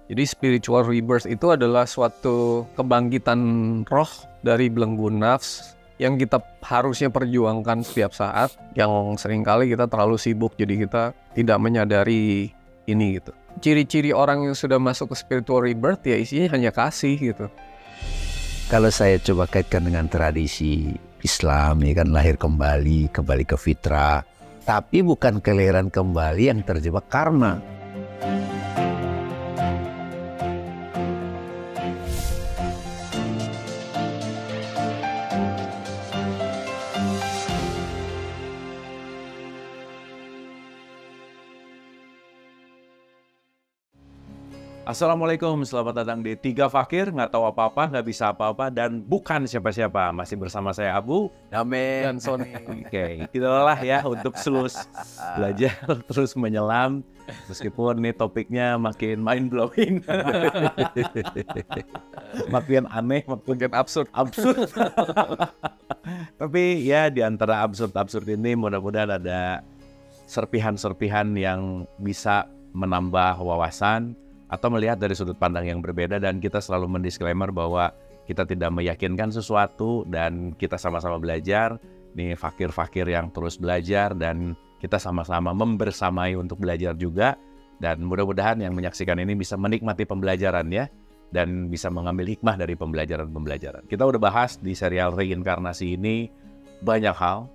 Jadi spiritual rebirth itu adalah suatu kebangkitan roh dari belenggu nafs yang kita harusnya perjuangkan setiap saat, yang seringkali kita terlalu sibuk jadi kita tidak menyadari ini gitu. Ciri-ciri orang yang sudah masuk ke spiritual rebirth ya isinya hanya kasih gitu. Kalau saya coba kaitkan dengan tradisi Islam, ya kan, lahir kembali ke fitrah, tapi bukan kelahiran kembali yang terjebak karma. Assalamualaikum, selamat datang di Tiga Fakir, nggak tahu apa-apa, nggak bisa apa-apa, dan bukan siapa-siapa. Masih bersama saya Abu Dame Dan Sony. Oke, itulah ya untuk terus belajar, terus menyelam. Meskipun nih topiknya makin mind-blowing. Makin aneh, makin absurd. Tapi ya di antara absurd-absurd ini mudah-mudahan ada serpihan-serpihan yang bisa menambah wawasan atau melihat dari sudut pandang yang berbeda, dan kita selalu mendisklaimer bahwa kita tidak meyakinkan sesuatu dan kita sama-sama belajar. Nih fakir-fakir yang terus belajar dan kita sama-sama membersamai untuk belajar juga, dan mudah-mudahan yang menyaksikan ini bisa menikmati pembelajaran ya, dan bisa mengambil hikmah dari pembelajaran-pembelajaran. Kita udah bahas di serial reinkarnasi ini banyak hal,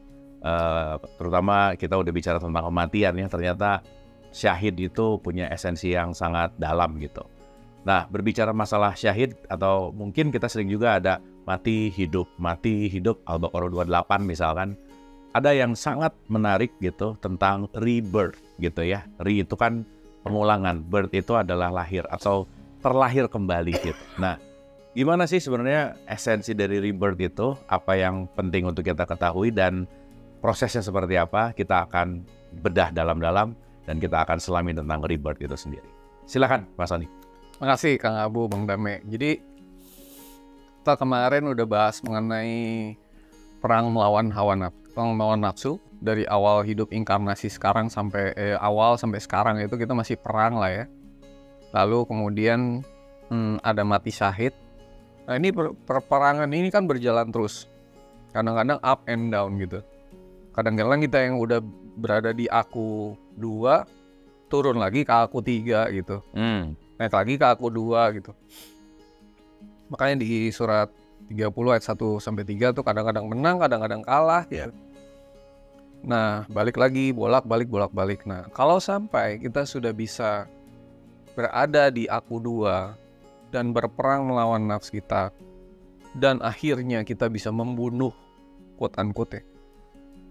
terutama kita udah bicara tentang kematian ya. Ternyata syahid itu punya esensi yang sangat dalam gitu. Nah, berbicara masalah syahid, atau mungkin kita sering juga ada mati hidup, Al-Baqarah 28 misalkan. Ada yang sangat menarik gitu tentang rebirth gitu ya. Re itu kan pengulangan, birth itu adalah lahir atau terlahir kembali gitu. Nah, gimana sih sebenarnya esensi dari rebirth itu? Apa yang penting untuk kita ketahui dan prosesnya seperti apa? Kita akan bedah dalam-dalam dan kita akan selami tentang rebirth itu sendiri. Silakan Mas Sony. Makasih Kang Abu, Bang Dame. Jadi kita kemarin udah bahas mengenai perang melawan nafsu dari awal hidup inkarnasi sekarang sampai awal sampai sekarang itu kita masih perang lah ya. Lalu kemudian ada mati syahid. Nah ini perperangan ini kan berjalan terus. Kadang-kadang up and down gitu. Kadang-kadang kita yang udah berada di aku 2 turun lagi ke aku 3 gitu. Naik lagi ke aku 2 gitu. Makanya di surat 30 ayat 1-3 tuh kadang-kadang menang, kadang-kadang kalah gitu. Nah, balik lagi, bolak-balik. Nah, kalau sampai kita sudah bisa berada di aku 2 dan berperang melawan nafs kita, dan akhirnya kita bisa membunuh quote-unquote ya,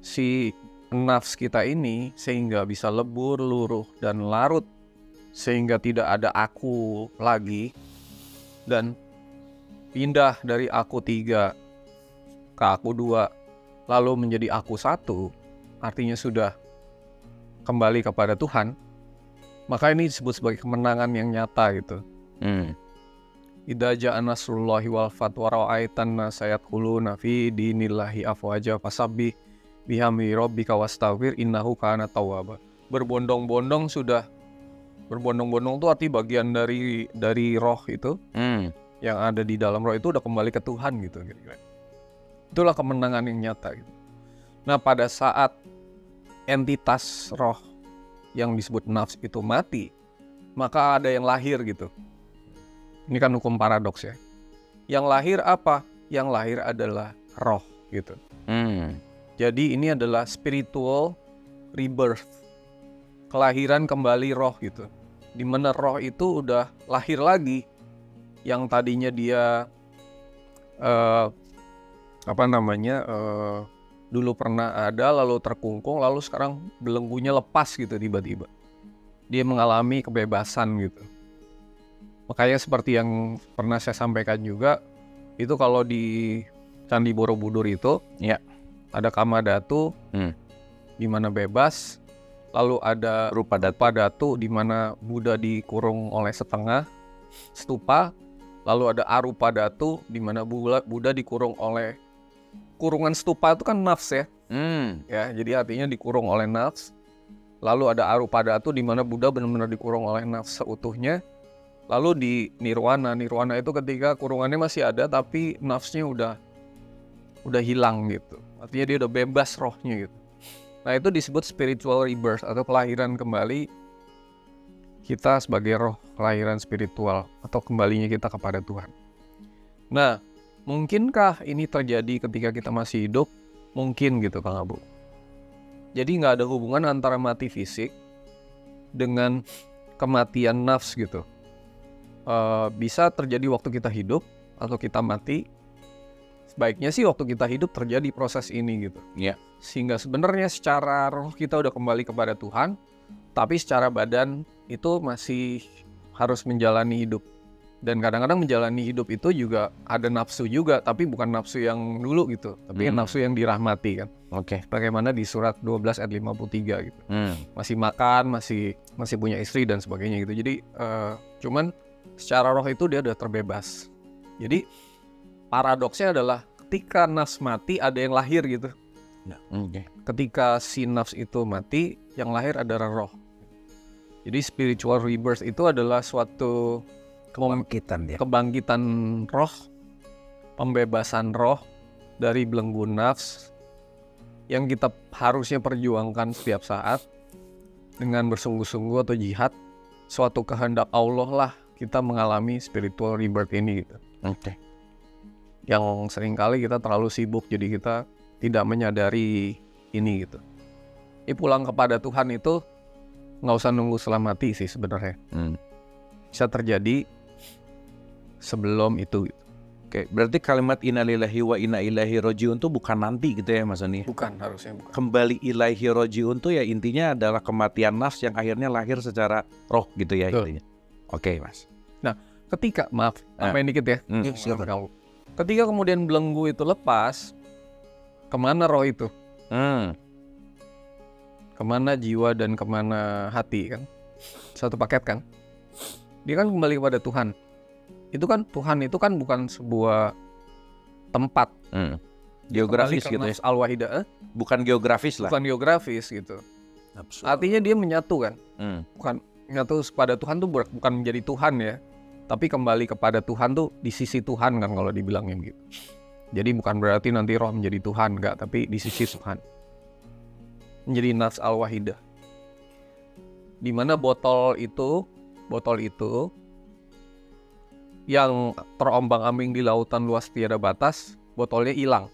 si nafs kita ini sehingga bisa lebur, luruh, dan larut, sehingga tidak ada aku lagi, dan pindah dari aku 3 ke aku 2 lalu menjadi aku 1, artinya sudah kembali kepada Tuhan. Maka ini disebut sebagai kemenangan yang nyata gitu. Idza ja'a nasrullahi wal fath wa ra'aitan nasa yadkhuluna fi dinillahi afwaja fasabbih bihamdi rabbika wastaghfir innahu kana tawwaba. Berbondong-bondong tuh arti bagian dari roh itu. Yang ada di dalam roh itu udah kembali ke Tuhan gitu kira-kira. Itulah kemenangan yang nyata gitu. Nah, pada saat entitas roh yang disebut nafs itu mati, maka ada yang lahir gitu. Ini kan hukum paradoks ya. Yang lahir apa? Yang lahir adalah roh gitu. Jadi ini adalah spiritual rebirth, kelahiran kembali roh gitu. Dimana roh itu udah lahir lagi, yang tadinya dia dulu pernah ada, lalu terkungkung, lalu sekarang belenggunya lepas gitu tiba-tiba. Dia mengalami kebebasan gitu. Makanya seperti yang pernah saya sampaikan juga, itu kalau di Candi Borobudur itu ya ada Kamadhatu di mana bebas, lalu ada Rupa Datu di mana Buddha dikurung oleh setengah stupa, lalu ada Arupa Datu di mana Buddha dikurung oleh kurungan stupa itu kan nafs ya. Ya, jadi artinya dikurung oleh nafs. Lalu ada Arupa Datu di mana Buddha benar-benar dikurung oleh nafs seutuhnya. Lalu di nirwana. Nirwana itu ketika kurungannya masih ada tapi nafsunya udah hilang gitu. Artinya dia udah bebas rohnya gitu. Nah, itu disebut spiritual rebirth atau kelahiran kembali kita sebagai roh, kelahiran spiritual atau kembalinya kita kepada Tuhan. Nah, mungkinkah ini terjadi ketika kita masih hidup? Mungkin gitu Kang Abu. Jadi nggak ada hubungan antara mati fisik dengan kematian nafs gitu. Bisa terjadi waktu kita hidup atau kita mati. Sebaiknya sih waktu kita hidup terjadi proses ini gitu. Iya. Sehingga sebenarnya secara roh kita udah kembali kepada Tuhan, tapi secara badan itu masih harus menjalani hidup. Dan kadang-kadang menjalani hidup itu juga ada nafsu juga, tapi bukan nafsu yang dulu gitu, tapi nafsu yang dirahmati kan. Oke. Bagaimana di surat 12 ayat 53 gitu. Masih makan, masih punya istri dan sebagainya gitu. Jadi cuman secara roh itu dia udah terbebas. Jadi paradoksnya adalah ketika nafs mati ada yang lahir gitu. Ketika si nafs itu mati, yang lahir adalah roh. Jadi spiritual rebirth itu adalah suatu kebangkitan roh, pembebasan roh dari belenggu nafs yang kita harusnya perjuangkan setiap saat dengan bersungguh-sungguh atau jihad. Suatu kehendak Allah lah kita mengalami spiritual rebirth ini gitu. Yang seringkali kita terlalu sibuk, jadi kita tidak menyadari ini gitu. Pulang kepada Tuhan itu nggak usah nunggu setelah mati sih sebenarnya. Bisa terjadi sebelum itu gitu. Oke, berarti kalimat inna lillahi wa inna ilaihi rojiun itu bukan nanti gitu ya Mas Sony? Bukan, harusnya bukan. Kembali ilaihi rojiun tuh ya intinya adalah kematian nafs yang akhirnya lahir secara roh gitu ya. Intinya. Oke Mas. Nah, ketika, tambahin dikit ya. Ketika kemudian belenggu itu lepas, kemana roh itu? Kemana jiwa dan kemana hati kan? Satu paket kan? Dia kan kembali kepada Tuhan. Tuhan itu kan bukan sebuah tempat. Geografis gitu ya? Al-Wahidah. Bukan geografis lah. Bukan geografis gitu. Artinya dia menyatu kan? Bukan menyatu kepada Tuhan tuh bukan menjadi Tuhan ya. Tapi kembali kepada Tuhan tuh di sisi Tuhan kan kalau dibilangin gitu. Jadi bukan berarti nanti roh menjadi Tuhan, enggak, tapi di sisi Tuhan. Menjadi nafs al-wahidah. Di mana botol itu yang terombang-ambing di lautan luas tiada batas, botolnya hilang.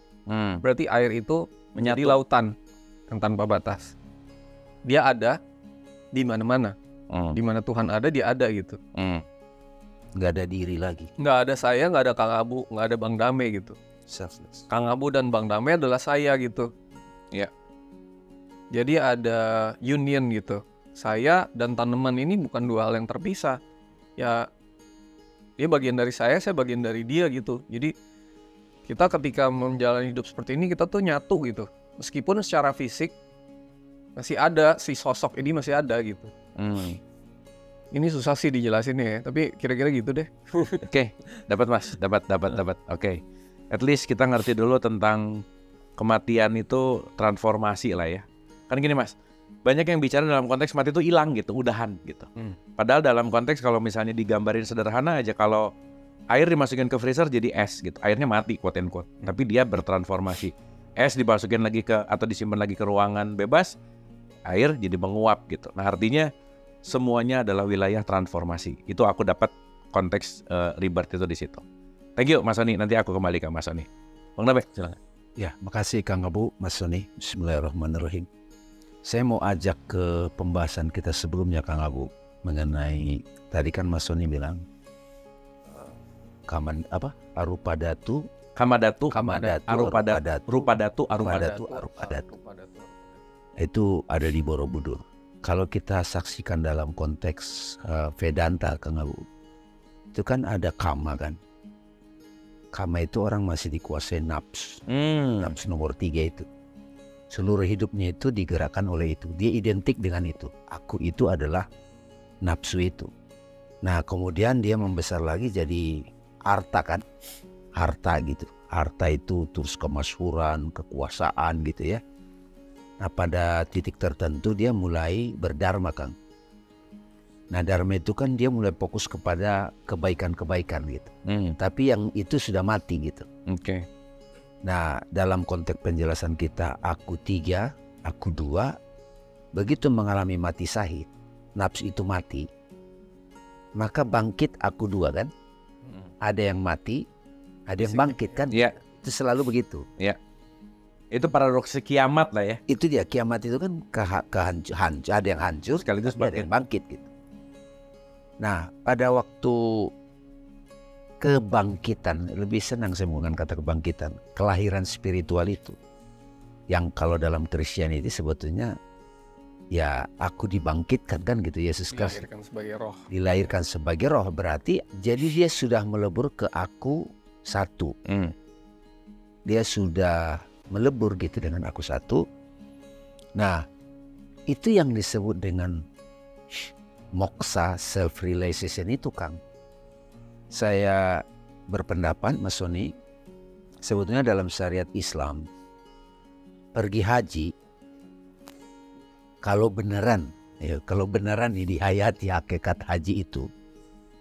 Berarti air itu menjadi lautan yang tanpa batas. Dia ada di mana-mana. Di mana Tuhan ada, dia ada gitu. Nggak ada diri lagi. Nggak ada saya, nggak ada Kang Abu, nggak ada Bang Dame gitu. Selfless. Kang Abu dan Bang Dame adalah saya gitu. Ya. Jadi ada union gitu. Saya dan tanaman ini bukan dua hal yang terpisah. Ya, dia bagian dari saya bagian dari dia gitu. Jadi kita ketika menjalani hidup seperti ini kita tuh nyatu gitu. Meskipun secara fisik masih ada si sosok ini masih ada gitu. Ini susah sih dijelasin ya, tapi kira-kira gitu deh. Oke, dapat Mas, dapat. Oke. At least kita ngerti dulu tentang kematian itu transformasi lah ya. Kan gini Mas, banyak yang bicara dalam konteks mati itu hilang gitu, udahan gitu. Padahal dalam konteks kalau misalnya digambarin sederhana aja, kalau air dimasukin ke freezer jadi es gitu, airnya mati quote and quote, tapi dia bertransformasi. Es dimasukin lagi atau disimpan lagi ke ruangan bebas, air jadi menguap gitu. Nah artinya semuanya adalah wilayah transformasi. Itu aku dapat konteks rebirth itu di situ. Thank you Mas Sony, nanti aku kembali ke Mas Sony. Bang Nabe, silakan. Ya, makasih Kang Abu, Mas Sony. Bismillahirrahmanirrahim. Saya mau ajak ke pembahasan kita sebelumnya Kang Abu mengenai tadi kan Mas Sony bilang Arupadatu, Rupadatu. Itu ada di Borobudur. Kalau kita saksikan dalam konteks Vedanta Kang Abu, itu kan ada kama kan. Kama itu orang masih dikuasai nafs. Nafs nomor 3 itu. Seluruh hidupnya itu digerakkan oleh itu. Dia identik dengan itu. Aku itu adalah nafsu itu. Nah kemudian dia membesar lagi jadi harta kan. Harta gitu. Harta itu terus kemasyhuran, kekuasaan gitu ya. Nah pada titik tertentu dia mulai berdharma Kang. Nah dharma itu kan dia mulai fokus kepada kebaikan-kebaikan gitu. Tapi yang itu sudah mati gitu. Oke. Nah dalam konteks penjelasan kita aku 3, aku 2, begitu mengalami mati syahid, nafsu itu mati, maka bangkit aku 2 kan. Ada yang mati, ada yang bangkit kan. Iya. Itu selalu begitu. Iya. Itu paradoks kiamat lah ya. Itu dia, kiamat itu kan hancur, ada yang hancur, Sekaligus ada yang bangkit gitu. Nah pada waktu kebangkitan, lebih senang saya menggunakan kata kebangkitan, kelahiran spiritual itu, yang kalau dalam Kristiani sebetulnya ya aku dibangkitkan kan gitu. Yesus Kristus Dilahirkan sebagai roh. dilahirkan sebagai roh, berarti jadi dia sudah melebur ke aku 1. Dia sudah melebur gitu dengan aku 1. Nah itu yang disebut dengan moksa, self realization itu Kang. Saya berpendapat Mas Sony, sebetulnya dalam syariat Islam pergi haji, kalau beneran nih dihayati hakikat haji itu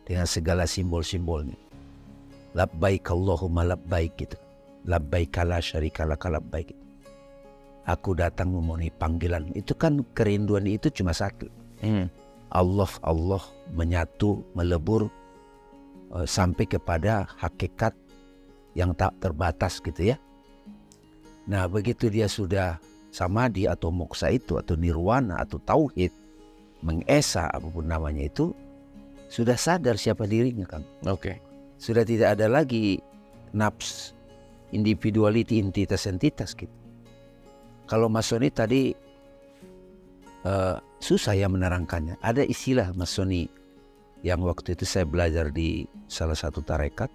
dengan segala simbol-simbolnya, labbaik Allahumma labbaik gitu, labbaik la syarika laka labbaik, aku datang memenuhi panggilan. Itu kan kerinduan itu cuma 1. Allah menyatu, melebur sampai kepada hakikat yang tak terbatas gitu ya. Nah begitu dia sudah samadhi atau moksa itu, atau nirwana atau tauhid, mengesa apapun namanya itu, sudah sadar siapa dirinya Kang. Oke. Sudah tidak ada lagi nafs, individuality, entitas gitu. Kalau Mas Sony tadi susah ya menerangkannya. Ada istilah Mas Sony yang waktu itu saya belajar di salah satu tarekat,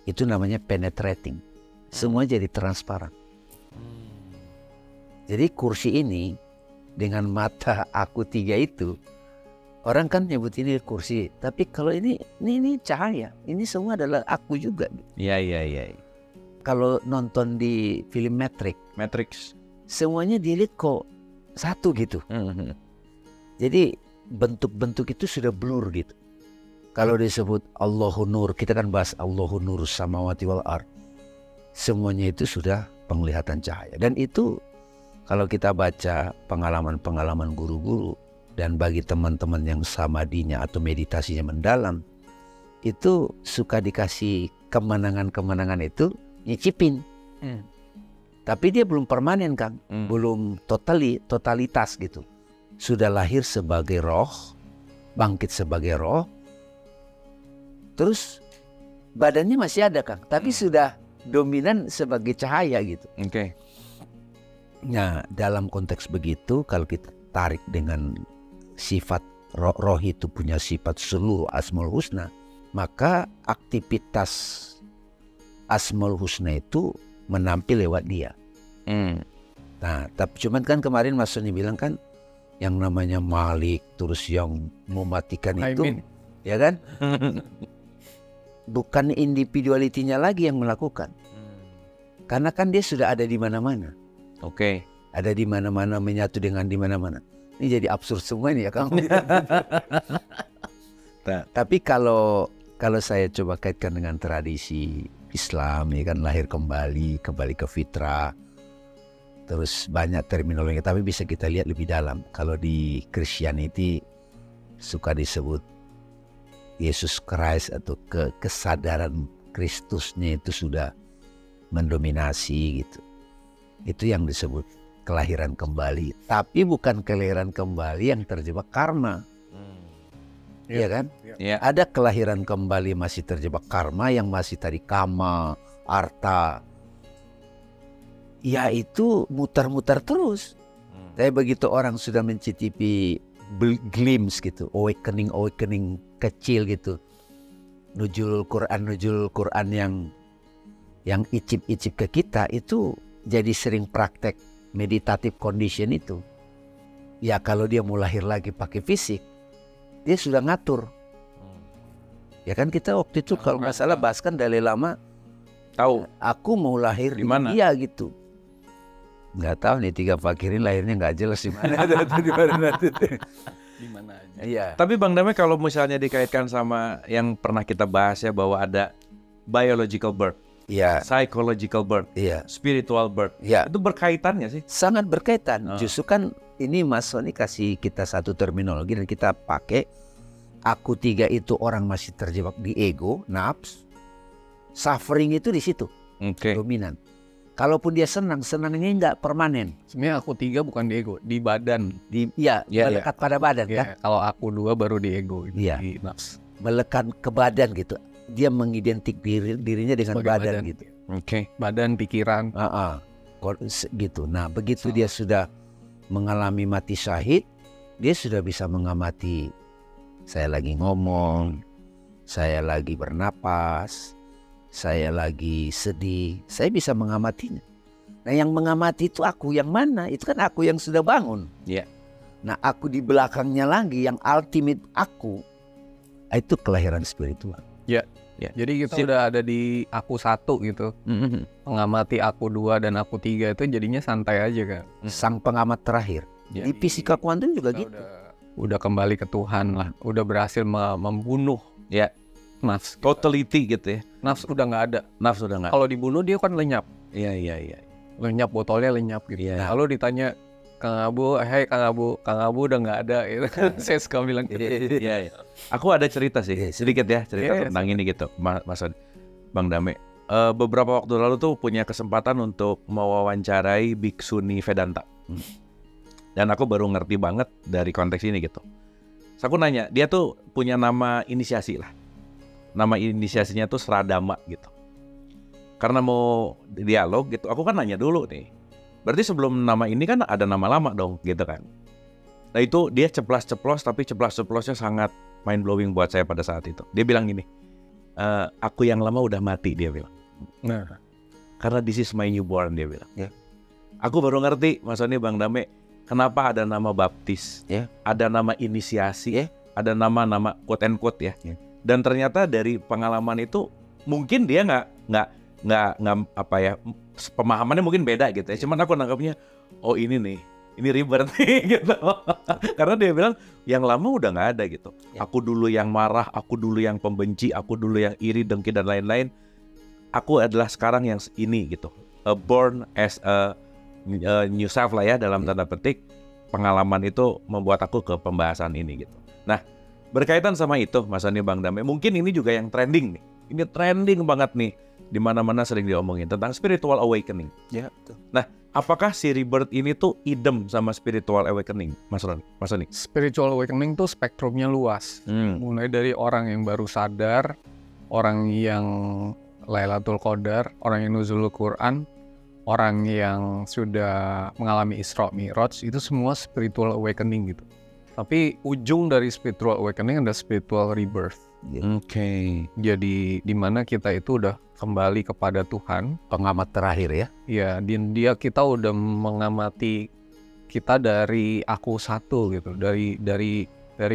itu namanya penetrating. Semua jadi transparan. Jadi kursi ini dengan mata aku 3 itu, orang kan nyebut ini kursi, tapi kalau ini cahaya, ini semua adalah aku juga. Iya. Kalau nonton di film Matrix. semuanya dilihat kok satu gitu. Jadi bentuk-bentuk itu sudah blur gitu. Kalau disebut Allahu Nur, kita kan bahas Allahu Nur samawati wal ard. Semuanya itu sudah penglihatan cahaya. Dan itu kalau kita baca pengalaman-pengalaman guru-guru, dan bagi teman-teman yang samadinya atau meditasinya mendalam, itu suka dikasih kemenangan-kemenangan itu nyicipin. Tapi dia belum permanen Kang, belum totalitas gitu. Sudah lahir sebagai roh, bangkit sebagai roh, terus badannya masih ada Kang, tapi sudah dominan sebagai cahaya gitu. Oke. Nah dalam konteks begitu, kalau kita tarik dengan sifat roh itu punya sifat seluruh Asmaul Husna, maka aktivitas Asmaul Husna itu menampil lewat dia. Nah tapi cuman kan kemarin Mas Sony bilang kan, yang namanya Malik, terus yang mematikan itu, ya kan? Bukan individualitinya lagi yang melakukan, karena kan dia sudah ada di mana-mana. Oke. Ada di mana-mana, menyatu dengan di mana-mana. Ini jadi absurd semua ini ya Kang. Tapi kalau saya coba kaitkan dengan tradisi Islam, ya kan, lahir kembali ke fitrah. Terus banyak terminologi, tapi bisa kita lihat lebih dalam. Kalau di Christianity suka disebut Yesus Christ atau kesadaran Kristusnya itu sudah mendominasi gitu. Itu yang disebut kelahiran kembali. Tapi bukan kelahiran kembali yang terjebak karma. Iya kan? Iya. Ada kelahiran kembali masih terjebak karma, yang masih tadi kama, arta. Ya itu mutar-mutar terus. Tapi begitu orang sudah mencicipi glimpse gitu, awakening kecil gitu, nuzul Quran yang icip-icip ke kita, itu jadi sering praktek meditatif condition itu. Ya kalau dia mau lahir lagi pakai fisik, dia sudah ngatur. Ya kan kita waktu itu kalau nggak salah bahas kan Dalai Lama Tahu. Aku mau lahir di mana? Iya gitu. Nggak tahu nih, 3 fakirin lahirnya nggak jelas di mana. Di mana nanti. Di mana aja. Iya. Tapi Bang Damai kalau misalnya dikaitkan sama yang pernah kita bahas ya, bahwa ada biological birth, Iya. psychological birth, Iya. spiritual birth, Iya. itu berkaitannya sih? Sangat berkaitan. Oh. Justru kan ini Mas Sony kasih kita satu terminologi dan kita pakai. Aku tiga itu orang masih terjebak di ego, nafs. Suffering itu di situ Oke. dominan. Kalaupun dia senang, senangnya nggak permanen. Sebenarnya aku 3 bukan di ego, di badan. Iya, Iya, melekat pada badan kan. Ya, kalau aku 2 baru di ego, gitu, Iya. di nafs. Melekat ke badan gitu. Dia mengidentik dirinya dengan Sebagai badan, badan. gitu. Oke. Badan, pikiran. Gitu. Nah, begitu dia sudah mengalami mati syahid, dia sudah bisa mengamati saya lagi ngomong, saya lagi bernapas, saya lagi sedih, saya bisa mengamatinya. Nah, yang mengamati itu aku yang mana? Itu kan aku yang sudah bangun. Iya. Nah, aku di belakangnya lagi yang ultimate aku, itu kelahiran spiritual. Jadi kita Sip. udah ada di aku 1 gitu. Mengamati aku 2 dan aku 3 itu jadinya santai aja kan. Sang pengamat terakhir. Ya. Di fisika kuantum juga Kita gitu. udah kembali ke Tuhan lah. Udah berhasil membunuh Ya. nafs. Totality gitu ya. Nafs udah nggak ada. Nafsu udah nggak. Kalau dibunuh dia kan lenyap. Iya. Lenyap, botolnya lenyap gitu. Iya. Lalu ditanya, Kang Abu, hey Kang Abu udah nggak ada. Gitu. Saya suka bilang gitu. Iya. Aku ada cerita sih, Iya, sedikit ya, cerita Iya, tentang ini gitu, Mas Bang Dame. Beberapa waktu lalu tuh punya kesempatan untuk mewawancarai Biksuni Vedanta. Dan aku baru ngerti banget dari konteks ini gitu. Terus aku nanya, dia tuh punya nama inisiasi lah. Nama inisiasinya tuh Sradama gitu. Karena mau dialog gitu, aku kan nanya dulu nih. Berarti sebelum nama ini kan ada nama lama dong gitu kan. Nah itu dia ceplas-ceplos, tapi ceplas-ceplosnya sangat mind blowing buat saya pada saat itu. Dia bilang gini, aku yang lama udah mati, dia bilang. Nah, Karena this is my newborn, dia bilang. Ya. Aku baru ngerti, maksudnya Bang Dame, kenapa ada nama baptis, Ya. ada nama inisiasi, Ya. ada nama-nama quote and quote ya. Ya. Dan ternyata dari pengalaman itu mungkin dia nggak apa ya, pemahamannya mungkin beda gitu ya. Cuman aku nangkapnya, oh ini nih, ini rebirth nih gitu. Karena dia bilang yang lama udah nggak ada gitu. Ya. Aku dulu yang marah, aku dulu yang pembenci, aku dulu yang iri, dengki dan lain-lain. Aku adalah sekarang yang ini gitu. Born as a new self lah ya dalam tanda petik. Pengalaman itu membuat aku ke pembahasan ini gitu. Nah, berkaitan sama itu Mas Ani, Bang Dame, mungkin ini juga yang trending nih. Ini trending banget nih. Di mana-mana sering diomongin tentang spiritual awakening. Ya, betul. Apakah si rebirth ini tuh idem sama spiritual awakening, Mas Ani? spiritual awakening tuh spektrumnya luas. Mulai dari orang yang baru sadar, orang yang Lailatul Qadar, orang yang nuzulul Quran, orang yang sudah mengalami Isra Mi'raj, itu semua spiritual awakening gitu. Tapi ujung dari spiritual awakening adalah spiritual rebirth. Oke. Jadi di mana kita itu udah kembali kepada Tuhan. Pengamat terakhir ya. Ya, kita udah mengamati kita dari aku 1 gitu, dari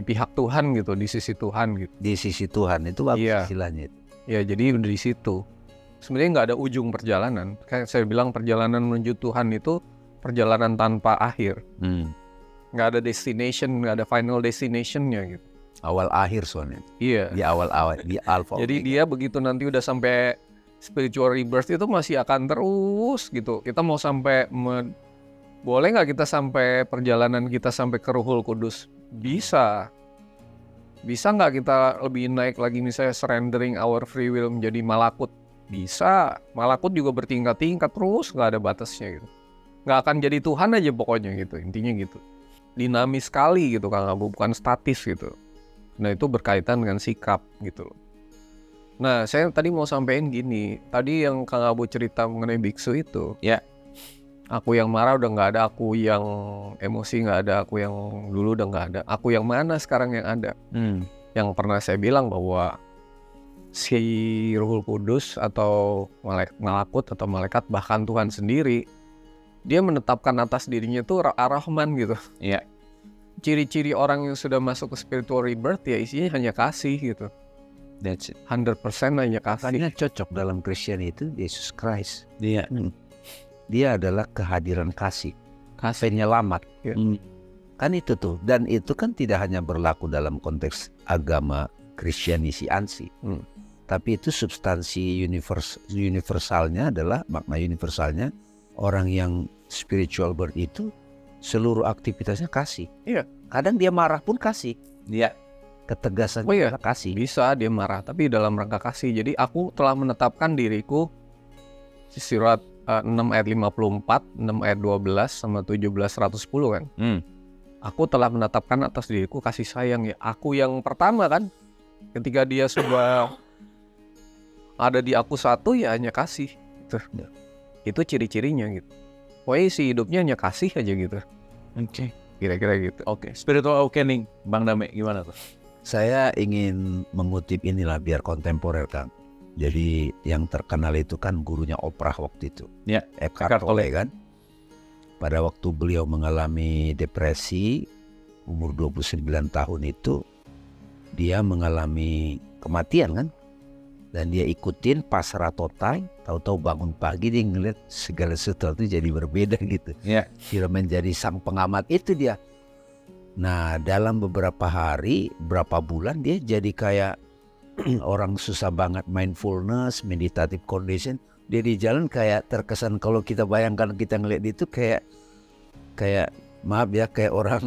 pihak Tuhan gitu, di sisi Tuhan gitu. Di sisi Tuhan itu bagus Iya. istilahnya itu. Ya, jadi di situ. Sebenarnya nggak ada ujung perjalanan. Kayak saya bilang, perjalanan menuju Tuhan itu perjalanan tanpa akhir. Nggak ada destination, nggak ada final destination-nya gitu. Awal akhir soalnya. Iya. Di awal-awal, di alfa. Jadi omega. dia begitu nanti udah sampai spiritual rebirth itu masih akan terus gitu. Kita mau sampai boleh nggak kita sampai perjalanan kita sampai ke Ruhul Kudus? Bisa. Bisa nggak kita lebih naik lagi, misalnya surrendering our free will menjadi malakut? Bisa. Malakut juga bertingkat-tingkat terus, nggak ada batasnya gitu. Nggak akan jadi Tuhan aja pokoknya gitu, intinya gitu. Dinamis sekali gitu Kang Abu, bukan statis gitu. Nah itu berkaitan dengan sikap gitu loh. Nah saya tadi mau sampein gini, tadi yang Kang Abu cerita mengenai biksu itu. Ya. Aku yang marah udah nggak ada, aku yang emosi nggak ada, aku yang dulu udah nggak ada. Aku yang mana sekarang yang ada? Yang pernah saya bilang bahwa si Ruhul Kudus atau malakut atau malaikat, bahkan Tuhan sendiri, dia menetapkan atas dirinya tuh Ar-Rahman gitu. Iya. Ciri-ciri orang yang sudah masuk ke spiritual rebirth ya isinya hanya kasih gitu. That's it. 100% hanya kasih. Makanya cocok dalam Kristen itu Yesus Christ. Iya. Dia adalah kehadiran kasih, Kasih. penyelamat. Kan itu tuh. Dan itu kan tidak hanya berlaku dalam konteks agama Kristianisi, tapi itu substansi universalnya adalah, makna universalnya, orang yang spiritual birth itu seluruh aktivitasnya kasih. Iya. Kadang dia marah pun kasih. Iya. Ketegasan Oh iya, kasih. bisa dia marah tapi dalam rangka kasih. Jadi aku telah menetapkan diriku, surat 6 ayat 54, 6 ayat 12 sama 17:110 kan. Aku telah menetapkan atas diriku kasih sayang ya. Aku yang pertama kan, ketika dia sudah ada di aku satu ya hanya kasih gitu. Itu ciri-cirinya gitu. Pokoknya isi hidupnya hanya kasih aja gitu. Oke. Kira-kira gitu. Oke. Spiritual awakening, Bang Dame gimana tuh? Saya ingin mengutip inilah biar kontemporer, Kang. Jadi yang terkenal itu kan gurunya Oprah waktu itu. Ya, Eckhart Tolle kan. Pada waktu beliau mengalami depresi umur 29 tahun itu, dia mengalami kematian kan. Dan dia ikutin pasrah total, tahu-tahu bangun pagi dia ngeliat segala sesuatu jadi berbeda gitu. Ya. Dia menjadi sang pengamat itu dia. Nah dalam beberapa hari, berapa bulan dia jadi kayak orang susah banget mindfulness, meditative condition. Dia di jalan kayak terkesan, kalau kita bayangkan kita ngeliat itu kayak maaf ya, kayak orang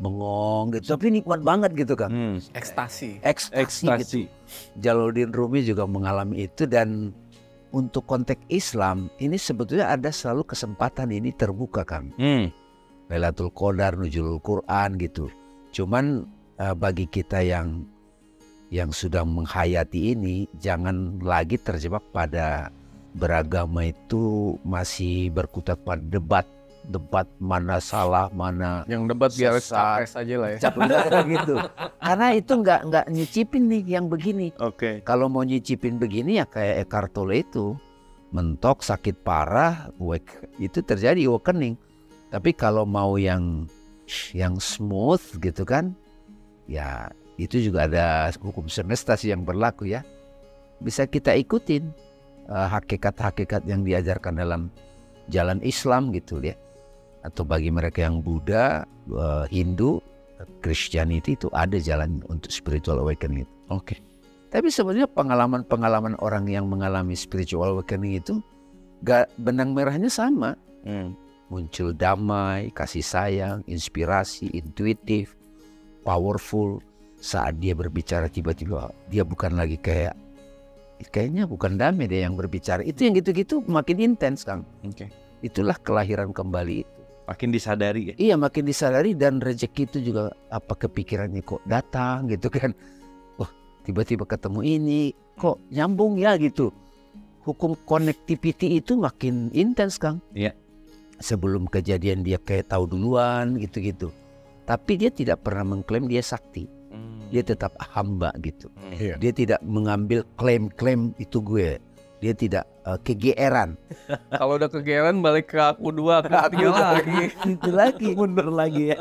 bengong gitu. Tapi nikmat banget gitu kan. Ekstasi. Ekstasi. Gitu. Jalaluddin Rumi juga mengalami itu. Dan untuk konteks Islam ini sebetulnya ada selalu kesempatan ini terbuka kan. Lailatul Qadar, Nuzulul Quran gitu. Cuman bagi kita yang sudah menghayati ini, jangan lagi terjebak pada beragama itu masih berkutat pada debat mana salah, mana Yang debat biar sesat. capres aja lah ya. gitu. Karena itu nggak nyicipin nih yang begini. Oke. Kalau mau nyicipin begini ya kayak Eckhart Tolle itu, mentok sakit parah, itu terjadi awakening. Tapi kalau mau yang smooth gitu kan, ya itu juga ada hukum semesta sih yang berlaku ya. Bisa kita ikutin hakikat-hakikat yang diajarkan dalam jalan Islam gitu ya. Atau bagi mereka yang Buddha, Hindu, Christianity itu ada jalan untuk spiritual awakening itu. Oke. Tapi sebenarnya pengalaman orang yang mengalami spiritual awakening itu benang merahnya sama. Muncul damai, kasih sayang, inspirasi, intuitif, powerful. Saat dia berbicara tiba-tiba dia bukan lagi kayaknya bukan damai dia yang berbicara. Itu yang gitu-gitu makin intens Kang. Oke. Itulah kelahiran kembali itu. Makin disadari ya. Iya makin disadari, dan rezeki itu juga apa kepikirannya kok datang gitu kan. Oh tiba-tiba ketemu ini kok nyambung ya gitu. Hukum connectivity itu makin intens Kang. Iya. Sebelum kejadian dia kayak tahu duluan gitu-gitu. Tapi dia tidak pernah mengklaim dia sakti. Dia tetap hamba gitu. Iya. Dia tidak mengambil klaim-klaim itu gue. Dia tidak kegeeran. Kalau udah kegeeran balik ke aku dua, aku ketiga lagi. Itu lagi. Mundur lagi ya.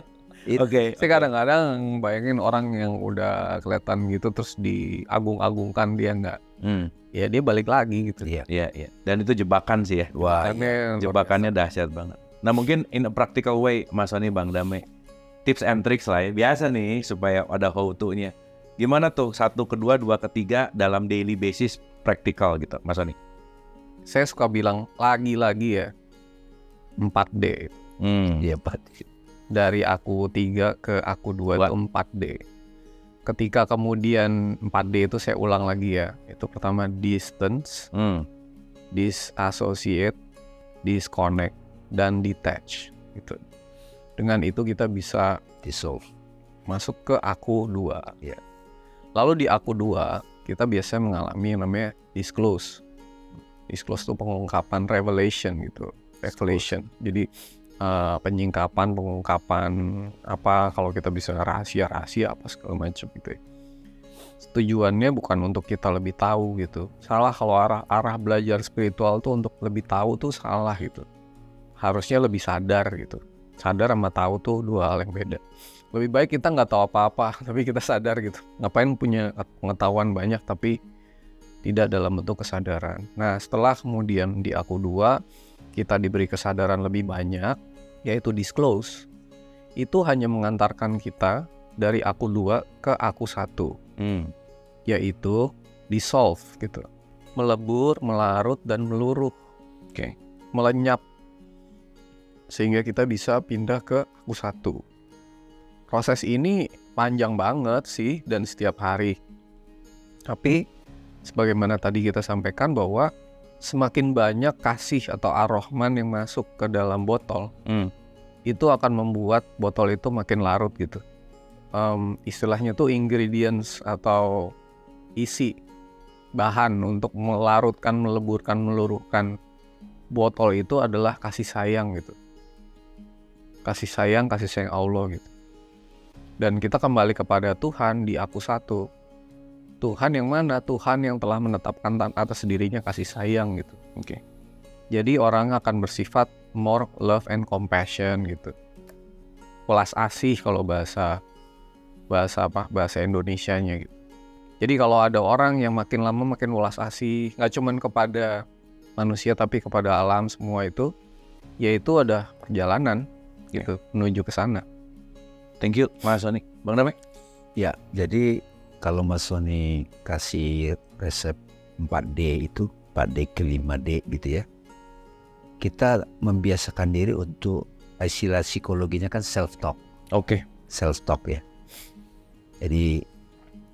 Oke. Saya kadang-kadang bayangin orang yang udah kelihatan gitu terus diagung-agungkan, dia nggak. Ya dia balik lagi gitu. Iya. Iya, iya. Dan itu jebakan sih ya. Wah, Karena Jebakannya dahsyat banget. Nah mungkin in a practical way, Mas Sony, Bang Dame, tips and tricks lah ya. Biasa nih supaya ada how to-nya. Gimana tuh 1, kedua, 2, ketiga dalam daily basis praktikal gitu, Mas Sony? saya suka bilang lagi-lagi ya 4D. Iya Pak. Dari aku 3 ke aku 2 itu 4D. Ketika kemudian 4D itu saya ulang lagi ya. Itu pertama distance, disassociate, disconnect, dan detach gitu. Dengan itu kita bisa Dissolve. masuk ke aku 2. Ya. Lalu di aku 2 kita biasanya mengalami yang namanya disclose. Disclose itu pengungkapan, revelation gitu. Revelation. Jadi penyingkapan, pengungkapan apa, kalau kita bisa rahasia-rahasia apa segala macam gitu ya. Tujuannya bukan untuk kita lebih tahu gitu. Salah kalau arah belajar spiritual tuh untuk lebih tahu tuh salah gitu. Harusnya lebih sadar gitu. Sadar sama tahu tuh 2 hal yang beda. Lebih baik kita nggak tahu apa-apa tapi kita sadar gitu. Ngapain punya pengetahuan banyak tapi tidak dalam bentuk kesadaran. Nah setelah kemudian di aku 2 kita diberi kesadaran lebih banyak, yaitu disclose. itu hanya mengantarkan kita dari aku 2 ke aku 1, yaitu dissolve gitu, melebur, melarut, dan meluruh, melenyap, sehingga kita bisa pindah ke aku 1. Proses ini panjang banget sih dan setiap hari. Tapi sebagaimana tadi kita sampaikan bahwa semakin banyak kasih atau ar-Rahman yang masuk ke dalam botol, itu akan membuat botol itu makin larut gitu. Istilahnya tuh ingredients atau isi bahan untuk melarutkan, meleburkan, meluruhkan botol itu adalah kasih sayang gitu. Kasih sayang Allah gitu. Dan kita kembali kepada Tuhan di aku 1. Tuhan yang mana? Tuhan yang telah menetapkan atas dirinya kasih sayang gitu. Jadi orang akan bersifat more love and compassion gitu. Welas asih kalau bahasa Indonesianya gitu. Jadi kalau ada orang yang makin lama makin welas asih, nggak cuman kepada manusia tapi kepada alam semua itu, yaitu ada perjalanan gitu menuju ke sana. Thank you Mas Sony. Bang Damai? Ya, jadi kalau Mas Sony kasih resep 4D itu, 4D ke 5D gitu ya, kita membiasakan diri untuk istilah psikologinya kan self-talk. Self-talk ya. Jadi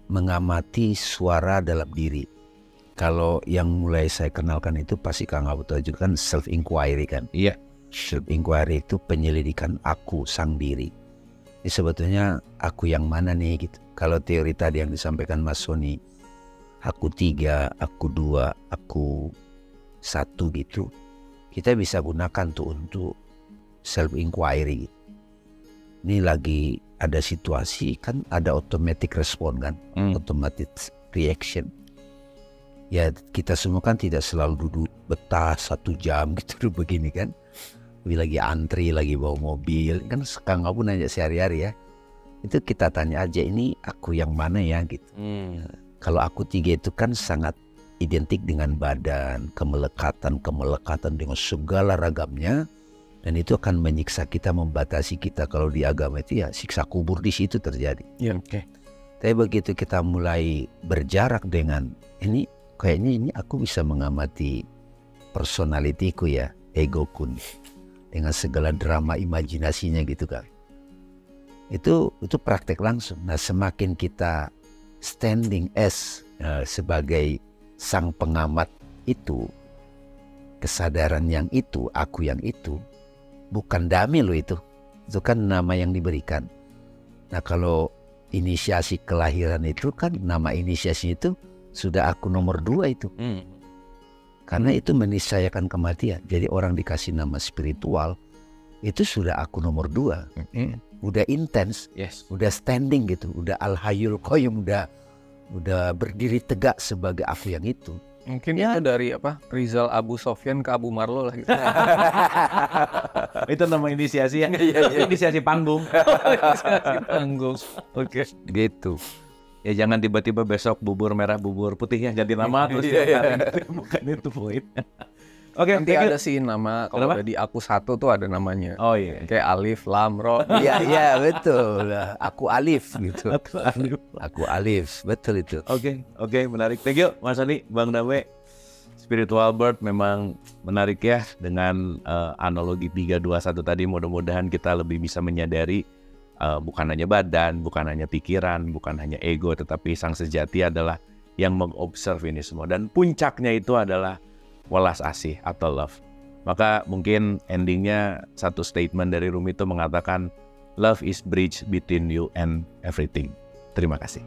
mengamati suara dalam diri. Kalau yang mulai saya kenalkan itu pasti Kang Abu tahu juga kan self-inquiry kan. Iya. Self-inquiry itu penyelidikan aku, sang diri. Ini sebetulnya aku yang mana nih gitu. Kalau teori tadi yang disampaikan Mas Sony, aku 3, aku 2, aku 1 gitu, kita bisa gunakan tuh untuk self-inquiry. Ini lagi ada situasi kan ada automatic respon kan, automatic reaction. Ya kita semua kan tidak selalu duduk betah 1 jam gitu begini kan. Lagi antri, lagi bawa mobil, kan sekarang nggak pun nanya sehari-hari ya. Itu kita tanya aja, ini aku yang mana ya gitu. Kalau aku 3 itu kan sangat identik dengan badan, kemelekatan dengan segala ragamnya, dan itu akan menyiksa kita, membatasi kita. Kalau di agama itu ya siksa kubur di situ terjadi. Tapi begitu kita mulai berjarak dengan ini, kayaknya ini aku bisa mengamati personalitiku ya, egoku nih, dengan segala drama imajinasinya gitu kan. Itu praktek langsung. Nah semakin kita standing as sebagai sang pengamat itu, kesadaran yang itu, aku yang itu, bukan Dami loh itu kan nama yang diberikan. Nah kalau inisiasi kelahiran itu kan nama inisiasi itu sudah aku nomor 2 itu. Karena itu meniscayakan kematian. Jadi orang dikasih nama spiritual itu sudah aku nomor 2. Udah intens, udah standing gitu, udah al-hayyul qayyum, udah berdiri tegak sebagai aku yang itu. Mungkin ya, itu dari Rizal Abu Sofyan ke Abu Marlo lah gitu. Itu nama inisiasi ya. Inisiasi panggung. Inisiasi panggung. Gitu. Ya jangan tiba-tiba besok bubur merah bubur putih ya ganti nama terus bukan itu poinnya. Nanti ada sih nama kalau udah di aku 1 tuh ada namanya. Kayak Alif, Lam, Ro. Iya betul. Aku Alif gitu. Aku Alif, betul itu. Oke, menarik. Thank you Mas Sony, Bang Damai. Spiritual Birth memang menarik ya dengan analogi 321 tadi. Mudah-mudahan kita lebih bisa menyadari bukan hanya badan, bukan hanya pikiran, bukan hanya ego, tetapi sang sejati adalah yang mengobserv ini semua. Dan puncaknya itu adalah welas asih atau love. Maka mungkin endingnya satu statement dari Rumi itu mengatakan, love is bridge between you and everything. Terima kasih.